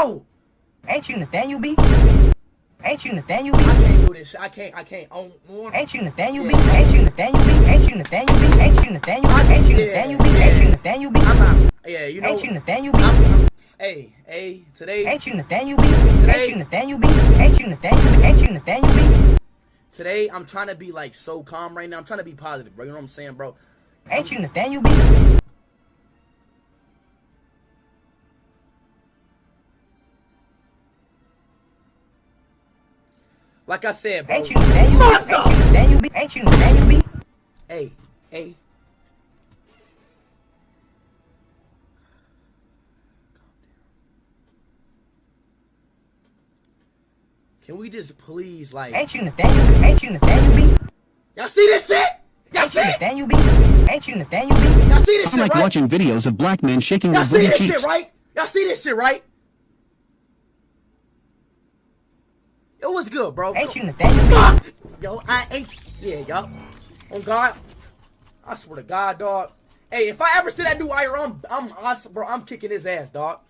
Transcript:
Yo! Ain't you Nathaniel B? Ain't you Nathaniel B? I can't do this shit. I can't. Ain't you Nathaniel B? Ain't you Nathaniel B? Ain't you Nathaniel B? Ain't you Nathaniel B? Ain't you Nathaniel B? Ain't you Nathaniel B? I'm not. Yeah, you know. Ain't you Nathaniel B? Hey, today. Ain't you Nathaniel B? Ain't you Nathaniel B? Ain't you Nathaniel B? Ain't you Nathaniel B? Today, I'm trying to be like so calm right now. I'm trying to be positive, bro. You know what I'm saying, bro? Ain't you Nathaniel B? Like I said, bro. Ain't you Nathaniel B? Ain't you Nathaniel B? Ain't you Nathaniel B? Hey. Can we just please, like... Ain't you Nathaniel B? Ain't you Nathaniel B? Y'all see this shit? Y'all see it? Nathaniel B? Ain't you Nathaniel B? Y'all see this shit, right? I like watching videos of black men shaking their Y'all see booty this cheeks. shit, right? Y'all see this shit, right? Yo, what's good, bro? Ain't you Nathaniel B? Fuck! Yo, I ain't... Yeah, yo. On God. I swear to God, dog. Hey, if I ever see that new IR, bro, I'm kicking his ass, dog.